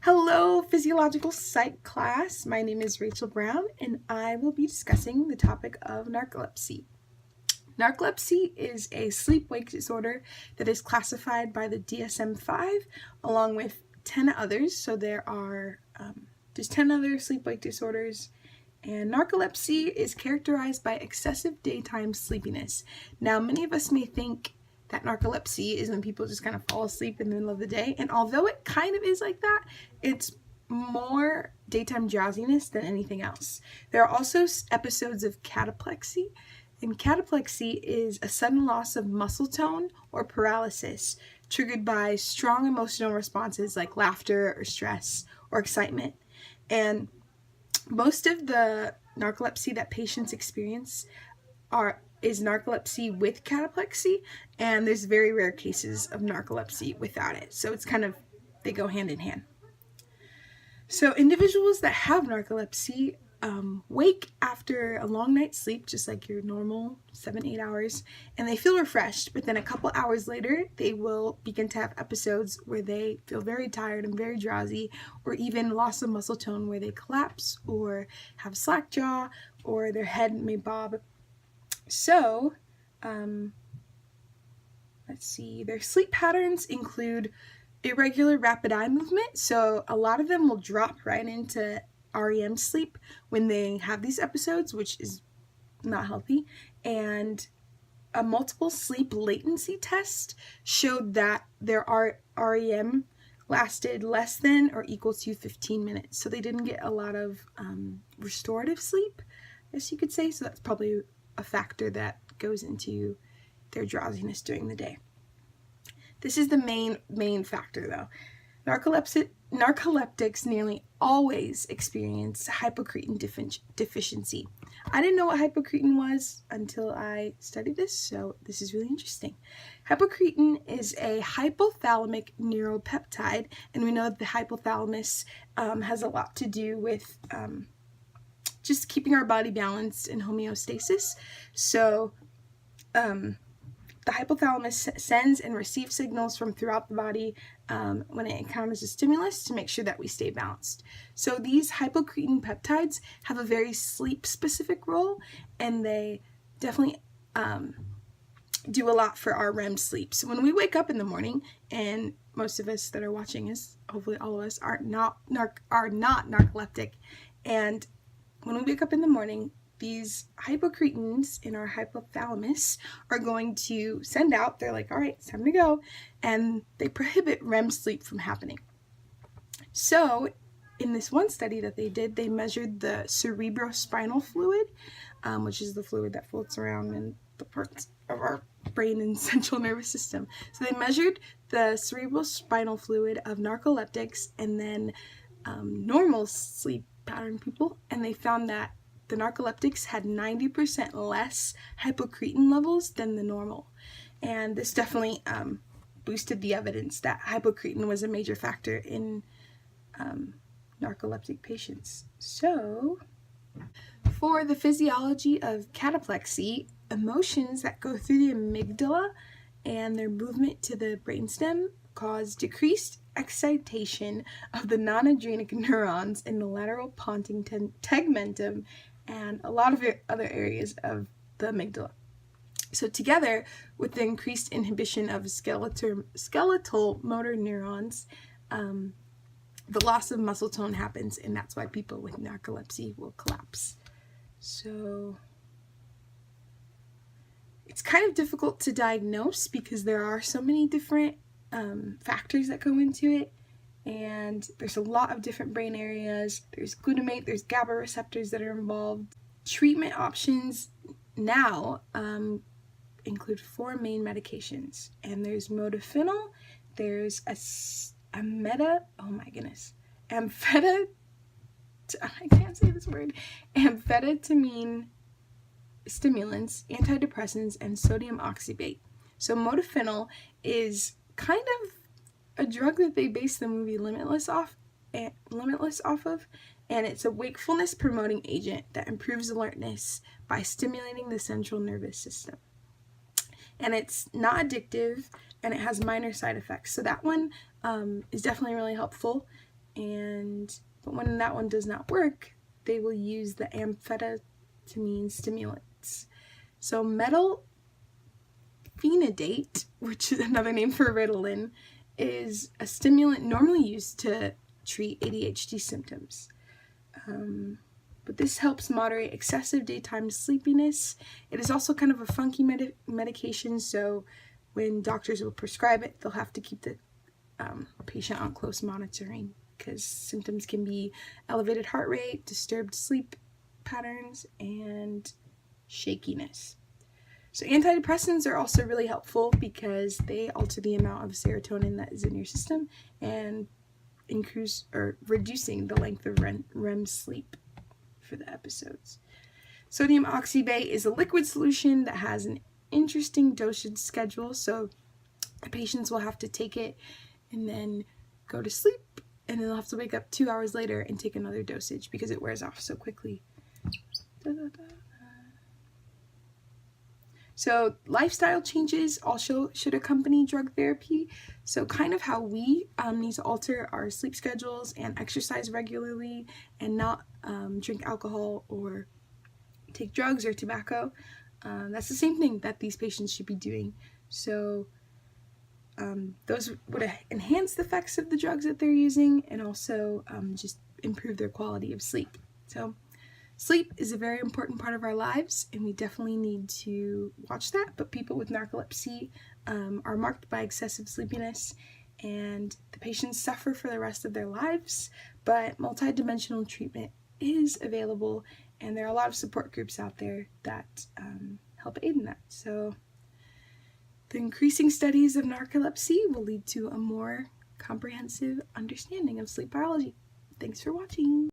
Hello, Physiological Psych class. My name is Rachel Brown, and I will be discussing the topic of narcolepsy. Narcolepsy is a sleep-wake disorder that is classified by the DSM-5 along with 10 others. So there are just 10 other sleep-wake disorders. And narcolepsy is characterized by excessive daytime sleepiness. Now, many of us may think that narcolepsy is when people just kind of fall asleep in the middle of the day. And although it kind of is like that, it's more daytime drowsiness than anything else. There are also episodes of cataplexy. And cataplexy is a sudden loss of muscle tone or paralysis triggered by strong emotional responses like laughter or stress or excitement. And most of the narcolepsy that patients experience is narcolepsy with cataplexy, and there's very rare cases of narcolepsy without it. So it's kind of, they go hand in hand. So individuals that have narcolepsy wake after a long night's sleep, just like your normal 7-8 hours, and they feel refreshed, but then a couple hours later, they will begin to have episodes where they feel very tired and very drowsy, or even loss of muscle tone where they collapse or have slack jaw, or their head may bob. So, let's see, their sleep patterns include irregular rapid eye movement. So a lot of them will drop right into REM sleep when they have these episodes, which is not healthy. And a multiple sleep latency test showed that their REM lasted less than or equal to 15 minutes. So they didn't get a lot of restorative sleep, I guess you could say. So that's probably a factor that goes into their drowsiness during the day. This is the main factor though. Narcoleptics nearly always experience hypocretin deficiency. I didn't know what hypocretin was until I studied this, so this is really interesting. Hypocretin is a hypothalamic neuropeptide, and we know that the hypothalamus has a lot to do with just keeping our body balanced in homeostasis. So the hypothalamus sends and receives signals from throughout the body when it encounters a stimulus to make sure that we stay balanced. So these hypocretin peptides have a very sleep-specific role, and they definitely do a lot for our REM sleep. So when we wake up in the morning, and most of us that are watching us, hopefully all of us, are not narcoleptic, and when we wake up in the morning, these hypocretins in our hypothalamus are going to send out, they're like, all right, it's time to go, and they prohibit REM sleep from happening. So in this one study that they did, they measured the cerebrospinal fluid, which is the fluid that floats around in the parts of our brain and central nervous system. So they measured the cerebrospinal fluid of narcoleptics and then normal sleep pattern people, and they found that the narcoleptics had 90% less hypocretin levels than the normal. And this definitely boosted the evidence that hypocretin was a major factor in narcoleptic patients. So, for the physiology of cataplexy, emotions that go through the amygdala and their movement to the brainstem cause decreased excitation of the non-adrenic neurons in the lateral pontine tegmentum and a lot of other areas of the amygdala. So together with the increased inhibition of skeletal motor neurons, the loss of muscle tone happens, and that's why people with narcolepsy will collapse. So it's kind of difficult to diagnose because there are so many different factors that go into it, and there's a lot of different brain areas. There's glutamate, there's GABA receptors that are involved. Treatment options now include 4 main medications, and there's modafinil, there's amphetamine stimulants, antidepressants, and sodium oxybate. So modafinil is kind of a drug that they base the movie Limitless off of, and it's a wakefulness promoting agent that improves alertness by stimulating the central nervous system. And it's not addictive, and it has minor side effects. So that one is definitely really helpful. but when that one does not work, they will use the amphetamine stimulants. So methylphenidate, which is another name for Ritalin, is a stimulant normally used to treat ADHD symptoms. But this helps moderate excessive daytime sleepiness. It is also kind of a funky medication, so when doctors will prescribe it, they'll have to keep the patient on close monitoring because symptoms can be elevated heart rate, disturbed sleep patterns, and shakiness. So antidepressants are also really helpful because they alter the amount of serotonin that is in your system and reducing the length of REM sleep for the episodes. Sodium oxybate is a liquid solution that has an interesting dosage schedule, so the patients will have to take it and then go to sleep, and then they'll have to wake up 2 hours later and take another dosage because it wears off so quickly. So lifestyle changes also should accompany drug therapy. So kind of how we need to alter our sleep schedules and exercise regularly and not drink alcohol or take drugs or tobacco. That's the same thing that these patients should be doing. So those would enhance the effects of the drugs that they're using and also just improve their quality of sleep. So sleep is a very important part of our lives, and we definitely need to watch that. But people with narcolepsy are marked by excessive sleepiness, and the patients suffer for the rest of their lives. But multidimensional treatment is available, and there are a lot of support groups out there that help aid in that. So the increasing studies of narcolepsy will lead to a more comprehensive understanding of sleep biology. Thanks for watching.